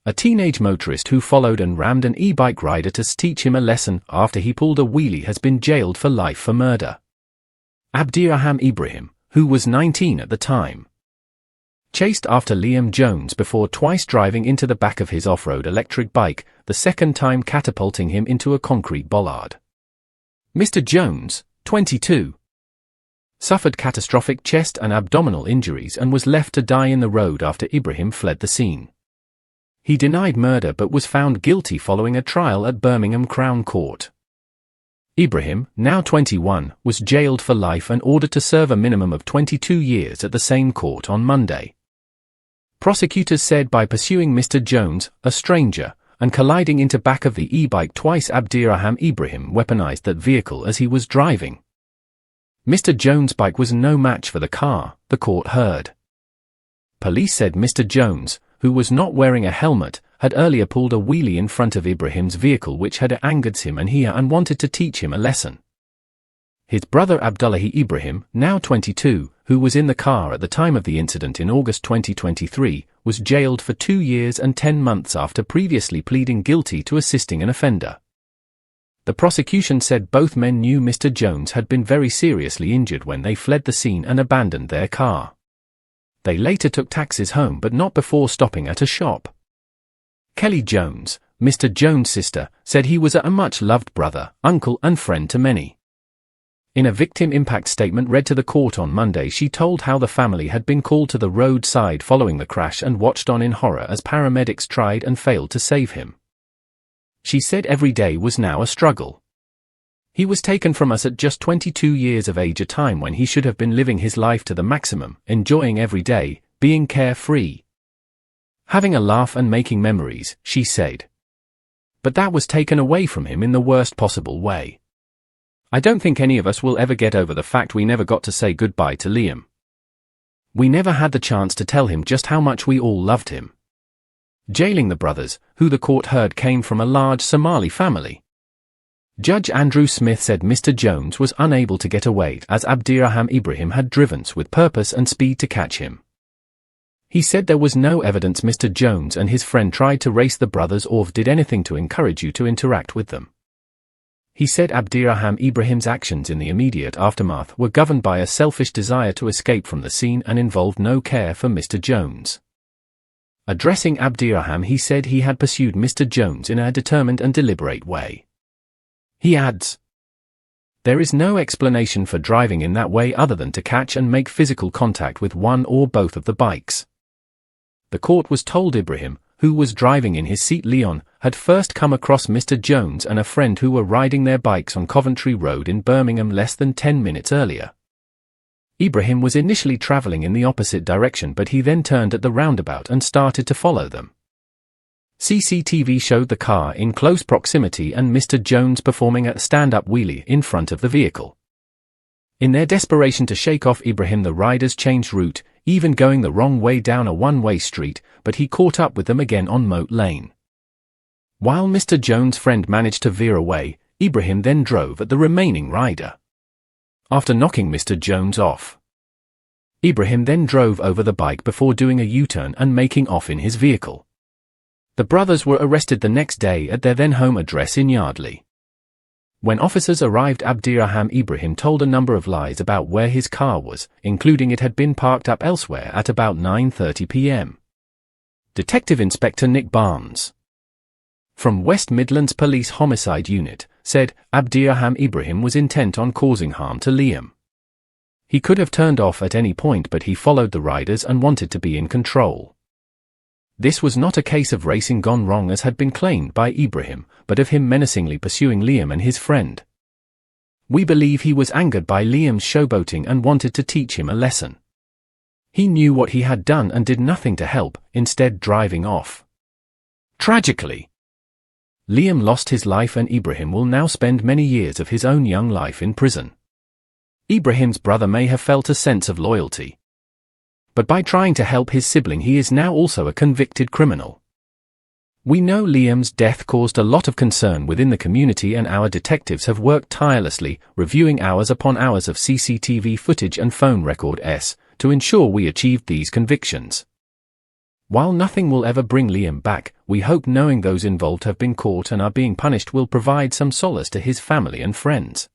a teenage motorist who followed and rammed an e-bike rider to teach him a lesson after he pulled a wheelie, has been jailed for life for murder. Abdiraham Ibrahim, who was 19 at the time, chased after Liam Jones before twice driving into the back of his off-road electric bike, the second time catapulting him into a concrete bollard. Mr. Jones, 22, suffered catastrophic chest and abdominal injuries and was left to die in the road after Ibrahim fled the scene. He denied murder but was found guilty following a trial at Birmingham Crown Court. Ibrahim, now 21, was jailed for life and ordered to serve a minimum of 22 years at the same court on Monday. Prosecutors said by pursuing Mr. Jones, a stranger, and colliding into back of the e-bike twice, Abdiraham Ibrahim weaponized that vehicle as he was driving. Mr. Jones' bike was no match for the car, the court heard. Police said Mr. Jones, who was not wearing a helmet, had earlier pulled a wheelie in front of Ibrahim's vehicle which had angered him and wanted to teach him a lesson. His brother Abdullahi Ibrahim, now 22, who was in the car at the time of the incident in August 2023, was jailed for 2 years and 10 months after previously pleading guilty to assisting an offender. The prosecution said both men knew Mr. Jones had been very seriously injured when they fled the scene and abandoned their car. They later took taxis home but not before stopping at a shop. Kelly Jones, Mr. Jones' sister, said he was a much-loved brother, uncle and friend to many. In a victim impact statement read to the court on Monday, she told how the family had been called to the roadside following the crash and watched on in horror as paramedics tried and failed to save him. She said every day was now a struggle. He was taken from us at just 22 years of age, a time when he should have been living his life to the maximum, enjoying every day, being carefree, having a laugh and making memories, she said. But that was taken away from him in the worst possible way. I don't think any of us will ever get over the fact we never got to say goodbye to Liam. We never had the chance to tell him just how much we all loved him. Jailing the brothers, who the court heard came from a large Somali family. Judge Andrew Smith said Mr. Jones was unable to get away as Abdiraham Ibrahim had driven with purpose and speed to catch him. He said there was no evidence Mr. Jones and his friend tried to race the brothers or did anything to encourage you to interact with them. He said Abdiraham Ibrahim's actions in the immediate aftermath were governed by a selfish desire to escape from the scene and involved no care for Mr. Jones. Addressing Abdiraham, he said he had pursued Mr. Jones in a determined and deliberate way. He adds, "There is no explanation for driving in that way other than to catch and make physical contact with one or both of the bikes." The court was told Ibrahim, who was driving in his seat Leon, had first come across Mr. Jones and a friend who were riding their bikes on Coventry Road in Birmingham less than 10 minutes earlier. Ibrahim was initially traveling in the opposite direction, but he then turned at the roundabout and started to follow them. CCTV showed the car in close proximity and Mr. Jones performing a stand-up wheelie in front of the vehicle. In their desperation to shake off Ibrahim, the riders changed route, even going the wrong way down a one-way street, but he caught up with them again on Moat Lane. While Mr. Jones' friend managed to veer away, Ibrahim then drove at the remaining rider. After knocking Mr. Jones off, Ibrahim then drove over the bike before doing a U-turn and making off in his vehicle. The brothers were arrested the next day at their then home address in Yardley. When officers arrived, Abdiraham Ibrahim told a number of lies about where his car was, including it had been parked up elsewhere at about 9:30 p.m. Detective Inspector Nick Barnes, from West Midlands Police Homicide Unit, said Abdiraham Ibrahim was intent on causing harm to Liam. He could have turned off at any point, but he followed the riders and wanted to be in control. This was not a case of racing gone wrong as had been claimed by Ibrahim, but of him menacingly pursuing Liam and his friend. "We believe he was angered by Liam's showboating and wanted to teach him a lesson. He knew what he had done and did nothing to help, instead driving off." Tragically, Liam lost his life and Ibrahim will now spend many years of his own young life in prison. Ibrahim's brother may have felt a sense of loyalty, but by trying to help his sibling he is now also a convicted criminal. "We know Liam's death caused a lot of concern within the community and our detectives have worked tirelessly, reviewing hours upon hours of CCTV footage and phone records to ensure we achieved these convictions. While nothing will ever bring Liam back, we hope knowing those involved have been caught and are being punished will provide some solace to his family and friends.